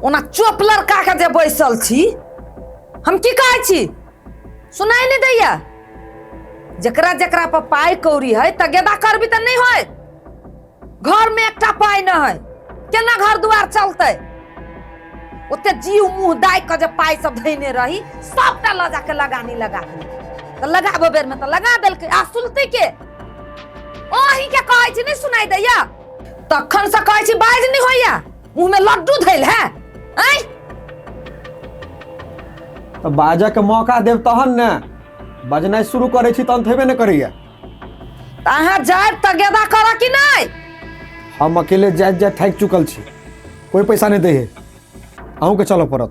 ओना चुप लड़का के जे बैसल छी हम की कहै छी सुनाई नहीं दैया जकरा जकरा पर पाई कौड़ी है त गेदा करबी त नहीं होय घर में एकटा पाई न है केना घर दुआर चलते ओते जीव मुंह दाई के जे पाई सब धैने रही सबटा ल जाके लगानी लगा त लगाबो बेर में त लगा देलके आ सुलते के ओही के कहै छी नहीं सुनाई दैया तखन से कहै छी बाज नहीं होइया मुंह में लड्डू धैल है आई तो बाजा के मौका देव तहन ने बजनाई शुरू करे छी तहन थेबे न करिया अहाँ जाय त गेदा कर कि नहीं हम अकेले जाय जाय थक चुकल छी कोई पैसा नहीं दे है अहूँ के चलो पड़त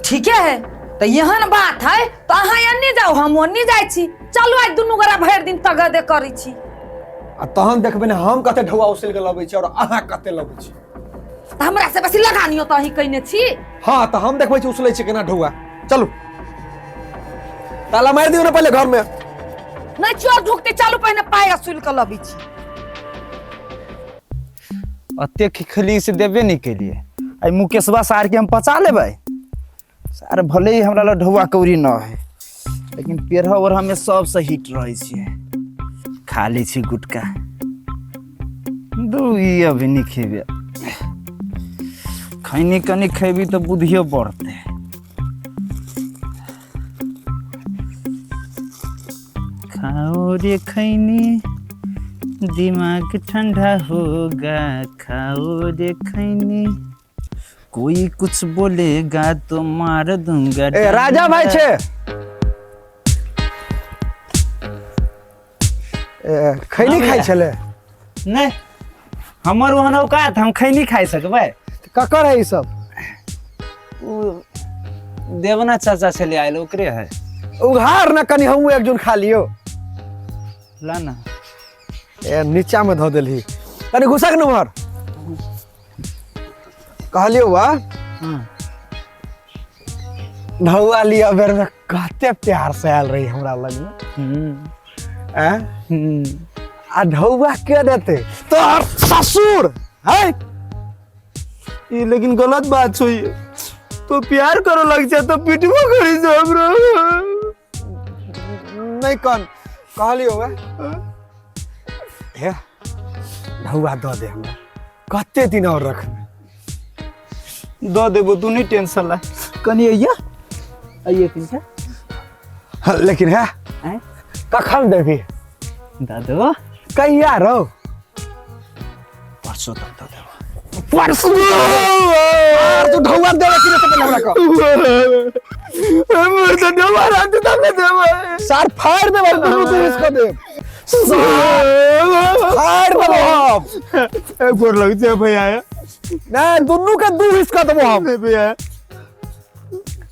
ठीक है तो यहन बात है तो अहाँ एन्नी जाओ हम ओन्नी जाय छी चलू आज दुनू गोरा भरि दिन तगदे करै छी आ तहन देखबे ने हम कते ढौआ उसिल के लबै छी और अहाँ कते लबै छी हमरा से बेसी लगानियो त अही कहने छी हाँ तो हम देखबै छी उछलै छी केना ढौआ चलू ताला मार दियो ना पहले घर में नहीं चोर ढुकते चलू पहले पाय असुल के लबी छी अत्ते खिखली से देबे नहीं के लिए आई मुकेशवा सार के हम पचा लेबै सार भले ही हमरा ल ढौआ कौरी न है लेकिन पेरहा और हमें सब से हिट रहे छी खा ली छी गुटका दू ई अभी नहीं खेबे खैनी कनी खेबी तो बुद्धियो बढ़ते खाओ रे खैनी दिमाग ठंडा होगा खाओ रे खैनी कोई कुछ बोलेगा तो मार दूंगा ए राजा भाई छे खैनी खाई छले नहीं हमर वहन औकात हम खैनी खाई सकबै ककर है ई सब देवना चाचा चले आयल ओकरे है उघार ना कनी हम एक जन खा लियो ला ना ए नीचा में धो देलही कनी घुसक नमहर कहलियो वा ढौआ लिया बेर में कहते प्यार से आयल रही हमरा लग में आ ढौआ के देते तो ससुर है ये लेकिन गलत बात हुई तो प्यार करो लग जाए तो पिटबो करी जो हमरा नहीं कौन कहलियो वा हे ढौआ दो दे हमरा कते दिन और रखबे दो देबो तू नहीं टेंशन ला कनी आइए किनका लेकिन है कखन देबी दादो कहिया रहो परसों तक दो देबो परसों यार तू ढौआ देवे कि से पहले हमरा को हमर तो ढौआ रात तक देबो सार फाड़ दे तू तू इसको दे फाड़ दे एक बार लग जाए भैया ना दोनों का दू हिस्सा देबो हम भैया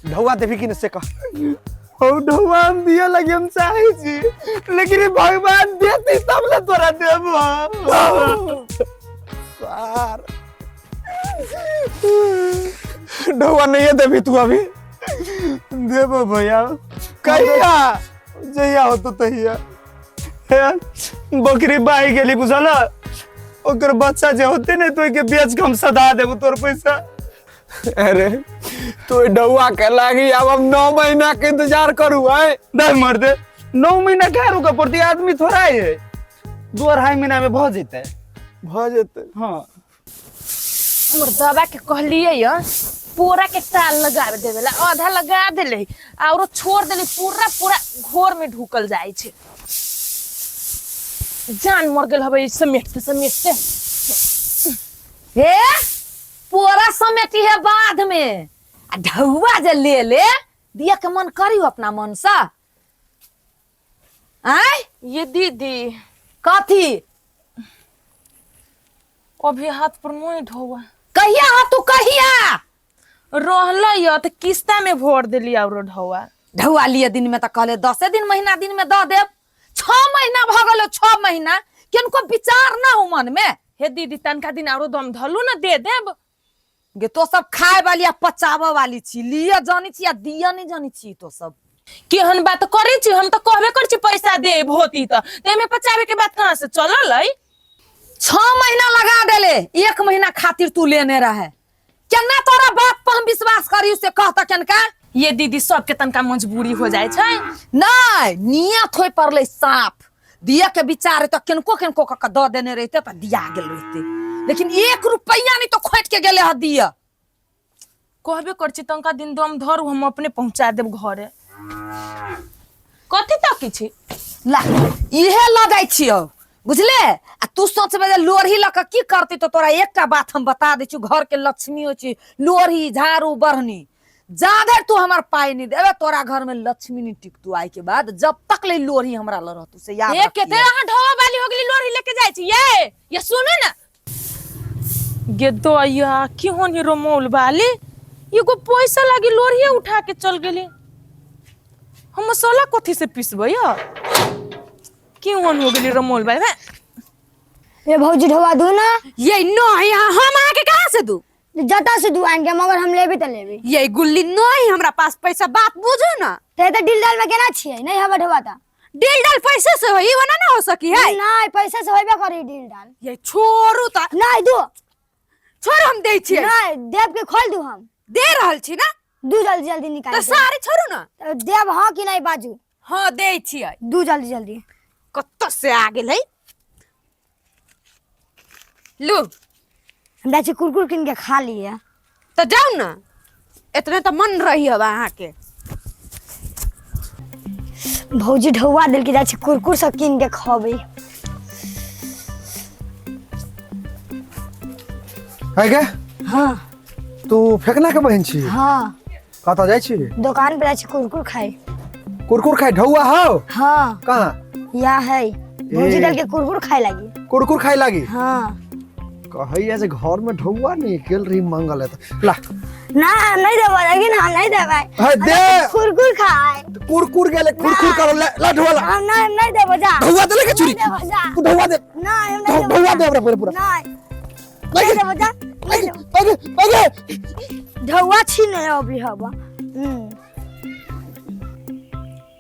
ढौआ देवी कि से कह हो ढौआ हम दिया लगे हम चाहे छी लेकिन भगवान देती तब ले तोरा देबो सार ढौआ नहीं देवी तू अभी देबो भैया कहिया जहिया हो तो तहिया बकरी बाई गेली बुझल ओकर बच्चा जे होते ने तो के बेच के हम सदा देबो तोर पैसा अरे तो ढौआ के लागी अब हम 9 महीना के इंतजार करू है नहीं मर दे 9 महीना क्या रुका पड़ती आदमी थोड़ा है 2-2.5 महीना में भ जेते हाँ मोर दवा के कहलिए या पूरा के ताल लगा देवेला आधा लगा देले और छोड़ देले पूरा पूरा घोर में ढुकल जाय छे जान मर गेल हबे समेटते हे पूरा समेटी है बाद में आ ढौआ जे ले दिया के मन करियो अपना मन से आय ये दीदी कथी अभी हाथ पर मुंह ढोवा कहिया हा तू कहिया रहला या त किस्ता में भर देली और ढोवा ढौआ लिए दिन में तो कहले 10 दिन महीना दिन में द देब 6 महीना भ गेलो 6 महीना किनको विचार ना हो मन में हे दीदी तनका दिन और दम धलू ना दे देब गे तो सब खाए वाली आ पचावे वाली छी लिए जानी छी या दिया नहीं जानी छी तो सब केहन बात करे छी हम तो कहबे कर छी पैसा देब होती त एमे पचावे के बात कहां से चलल है 6 महीना लगा देले 1 महीना खातिर तू लेने रहे केना तोरा बात पर हम विश्वास करी उसे कहता केनका ये दीदी सबके तनका मजबूरी हो जाए छै। नहीं नियत होय पड़ले साफ दिया के विचार तो किनको किनको का द देने रहते तो दिया गेल रहते, लेकिन 1 रुपया नहीं तो खोट के गेले ह दिया। कहबे कर छी तनका दिन दम धरू हम अपने पहुंचा देब घरे। कथी तक छी ला इहे लगाई छियो बुझले। आ तू सोचबे जे लोरही लक की करती तो तोरा एकटा बात हम बता दै छी, घर के लक्ष्मी हो छी लोरही झाड़ू बरहनी जाधर तू हमार पाई नहीं देवे तोरा घर में लक्ष्मी नहीं टिक तू आई के बाद जब तक ले लोरही हमरा ल रहतू से याद ये केते अहाँ ढवा वाली हो गेली लोरही लेके जाय छी। ये सुने ना गे दोया की होनी रोमोल वाली एगो पैसा लागी लोरही उठा के चल गेली। हम मसाला कथी से पीसबै या की होन हो गेली रोमोल वाली। ये भौजी ढवा दू ना। ये नहीं हम आके कहां से दू जता से दू आएंगे मगर हम लेबे त लेबे। ये गुल्ली नहीं हमरा पास पैसा बात बुझो ना। ते त डील डाल में केना छिए नहीं हवा ढवा ता डील डाल पैसे से होई वना ना हो सकी है। नहीं पैसा से होबे करी डील डाल। ये छोड़ू ता नहीं दू छोड़ हम दे छी नहीं देव के खोल दू हम दे रहल छी ना। दू जल्दी जल्दी निकाल तो सारी छोड़ू ना देव हां कि नहीं बाजू। हां दे छी दू जल्दी जल्दी कत्त से आ गेल है लो हम दाची कुरकुर किन के खा लिए तो जाओ ना इतने तो मन रही है वहां के। भौजी ढवा दिल के दाची कुरकुर सब किन के खाबे है के हां तू फेकना के बहन छी। हां कत जाय छी दुकान पे दाची कुरकुर खाए। कुरकुर खाए ढौआ हो हां कहां या है भौजी दल के कुरकुर खाए लगी। कुरकुर खाए लागी हां कहैया जे घर में ढौआ नहीं केल रही मंगल है तो ला ना नहीं देबा लेकिन हम नहीं देबा है दे कुरकुर खाए कुरकुर गेले कुरकुर कर ला ढौआ ला हम नहीं देबा जा ढौआ दे लेके चुरी तू ढौआ दे नहीं हम नहीं ढौआ दे पूरा पूरा नहीं देबा जा आगे ढौआ छीने अभी हवा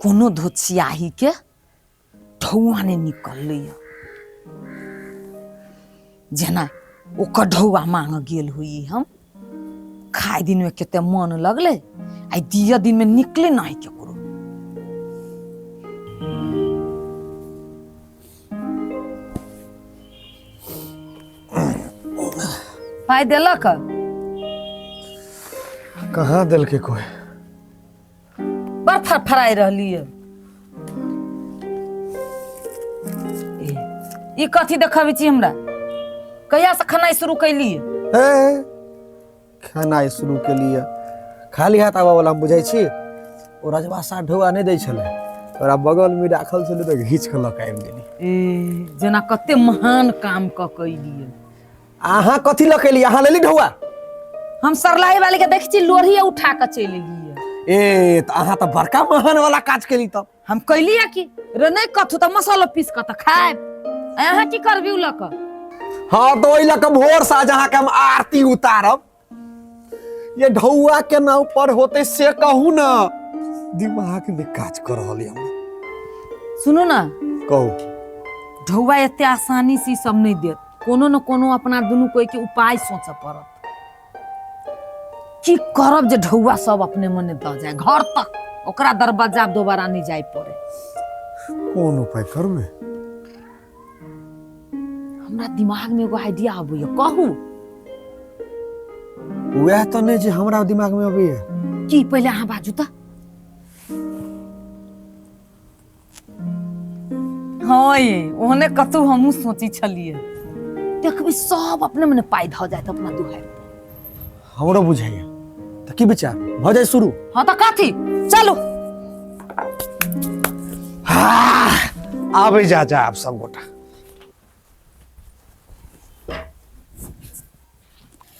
कोनो धोचियाही के ढौआ ने निकलले जेना ओकर ढौआ मांग गेल हुई हम खाए दिन में केते मन लगले आई दिया दिन में निकले नहीं केकरो। पाई देलक कहाँ दिल के कोई बड़ फरफराई रहली है। ई कथी देखाबे छी हमरा कहिया से खाना शुरू कैली है खाना शुरू के लिए खाली हाथ आवा वाला हम बुझाई छी ओ रजवा सा ढौआ नहीं दै छले ओरा बगल में राखल छले तो घीच के लक आइम गेली। ए जना कते महान काम क कैली आहा कथी लकेली आहा लेली ढौआ हम सरलाई वाले के देख छी लोरही उठा के चल एलिए। ए त आहा त बड़का महान वाला काज केली तब हम कैली है कि रे नहीं कथु त मसाला पीस के त खाए अहाँ की करबी उ लक। हां तो ओइ लक भोर सा जहां के हम आरती उतारब ये ढौआ के नाव पर होते से कहू ना दिमाग में काज कर रहली हम। सुनो ना कहू ढौआ एते आसानी से सब नहीं देत कोनो न कोनो अपना दुनु कोई के उपाय सोच पड़त की करब जे ढौआ सब अपने मने द जाए घर तक ओकरा दरवाजा दोबारा नहीं जाए पड़े। कौन उपाय करबे हमरा दिमाग में एगो आइडिया आबैया कहू वह तो नहीं जे हमरा दिमाग में अभी है की पहले अहाँ बाजू त। हाँ ये ओहने कतौ हमहू सोची छलिए देखबी सब अपने मने पाई ध जाए अपना दुहार हमरो बुझाइए तो की विचार भ जाए शुरू। हाँ तो काथी चलो आबे जा आप सब गोटा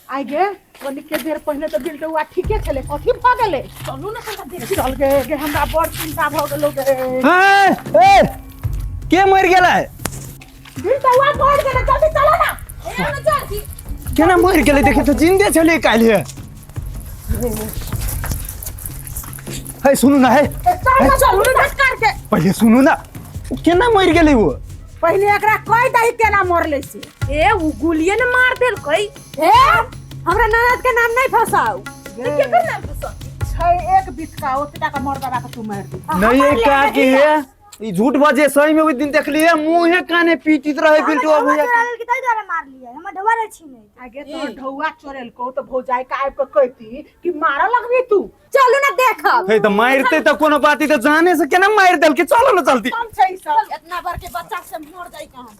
आई गे कनी के देर पहले तो दिल टुआ ठीके छले कथी भ गेले चलू ना तनिका देर चल गे हमरा बड़ चिंता भ गेलो गे। ए के मर गेला दिल टुआ बढ़ गेले जल्दी चलो ना एना जल्दी केना मर गेले देखे तो जिंदे छले काल्हि है सुनु ना है चलू ना करके पहले सुनु ना केना मर गेले वो पहले एकरा कह दही केना मरले से ए उ गुलिये ने मार देल कई ए हमरा ननद के नाम नहीं फसाओ। केकर नाम फसाओ? छै एक बिटका ओतटा का मर्दा रख तू मार दी। नहीं ये क्या की है ई झूठ बजे सही में उस दिन देख लिए मुंहे काने पीटित रहे बिल्टुआ भैया के ताई द्वारा मार लिया हमर ढवा रे छीने। आगे तो ढौआ चोरेल को तो भौजाई का आब के कहती कि मारा लगबी तू। चलू ना देखब। हे तो मारते तो कोनो बात तो जाने से केना मार देल के चलो ना चलती कम छै ई सब इतना बार के बच्चा से मर जाई कहां में।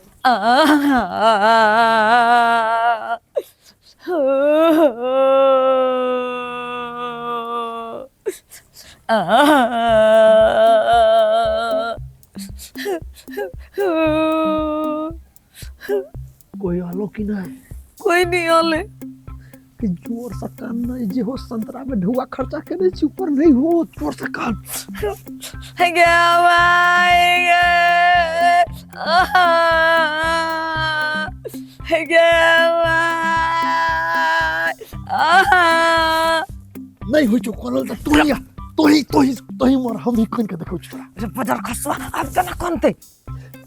कोई आलो कि नहीं? कोई नहीं आले। कि जोर से कान नहीं जे हो संतरा में ढुआ खर्चा करे छी ऊपर नहीं हो जोर से कान। नहीं हो जो कोलल त तोहिया तोही मर हम ही कोन के देखौ छोरा। अरे बाजार खसवा अब जना कोनते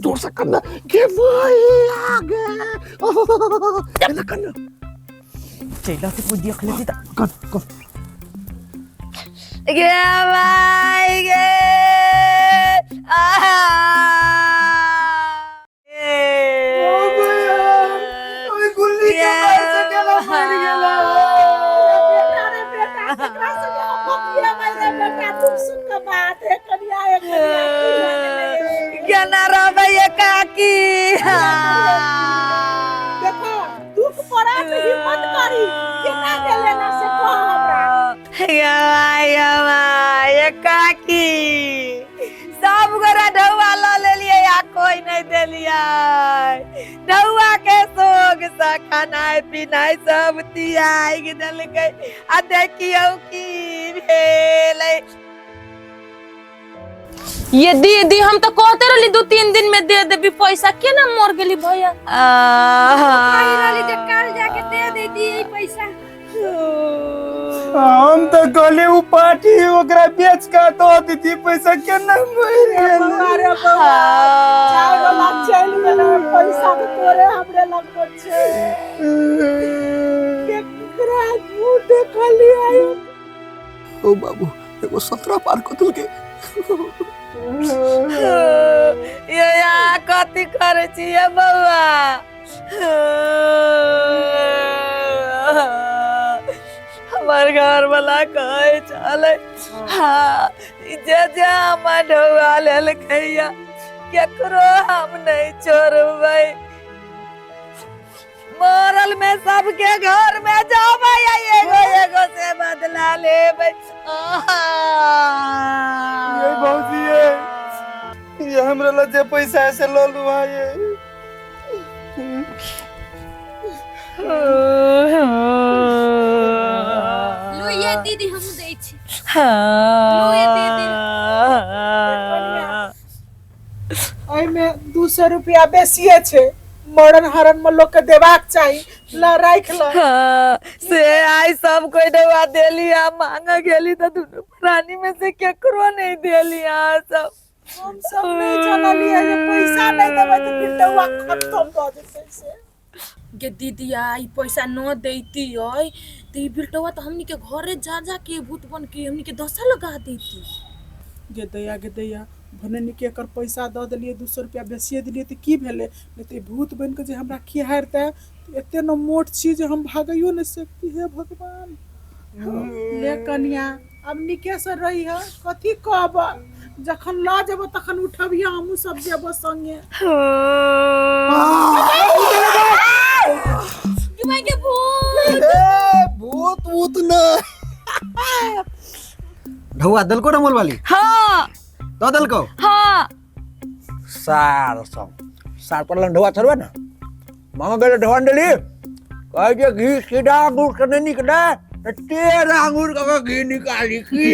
जोर से कान के भाई आगे एला कान चैला से पूछ देख लेती ता कान कान गे भाई गे ओए गुल्ली के मार से गेला मर गेला अरे बेटा केकरा से फतिया मारे बेटा तू सुन के बात है कनिया एक गना रबैया काकी देखो दुख पड़ा तो हिम्मत करी केना गेले ना से कह हमरा। ये काकी सब गोरा ढौआ ला ले लिए या कोई नहीं दे लिया ढौआ के सोग सा खाना पीना सब तियाई के दल गई आ देखियो की भेल ये दीदी हम तो कहते रहली 2-3 दिन में दे देबी पैसा के ना मर गेली भैया। कल जाके दे देती यही पैसा। हम तो गले उ पार्टी ओकरा बेच का दो दीदी पैसा केना मर गेल। अरे बाबा चाय वाला चल गेल पैसा तो तोरे हमरे लगबो छे केकरा मुंह देखली आयो। ओ बाबू एगो 17 पार कतल के ये या कथी करे छिए बउआ हमार घर वाला कहे चले हाँ जे हम ढौआ लेल खैया केकरो हम नहीं छोड़बै मरल में सबके घर में जाबै एगो एगो से बदला लेबै ये भौजी है ये हमरा ल जे पैसा से ल लू ये लो ये दीदी हम दै छी। ओइ में 200 रुपया बेसिए छे मरन हरन में लोग के देबाक चाहिए ल राख ल। से आई सब कोई ढौआ देलिया मांग गेली तो दुनु प्राणी में से केकरो नहीं देलिया सब हम सब नहीं चललिए ये पैसा नहीं देबै तो बिटवा खत्म भ जेतै से। गे दीदी आई पैसा न देती ओय तो ई बिल्टवा तो हमनी के घरे जा जा के भूत बन के हमनी के दशा लगा देती। गे दैया भने के एकर पैसा द देलिए 200 रुपया बेसिए दिलिए त की भेले नहीं त भूत बन के जे हमरा खिहारते एते न मोट छी जे हम भागइयो न सकती है भगवान। ले कन्या अब निके से रही है कथी कहब जखन ल जेब तखन उठबिया हमहु सब जेब संगे। जुमाई के भूत भूत भूत न ढौआ दल को रमल वाली हाँ तो दल को हाँ सार पर ढौआ चलवा ना मामा गए ढौआ डली कह के घी सीधा अंगूर करने निकला तेरा अंगूर का घी निकाली की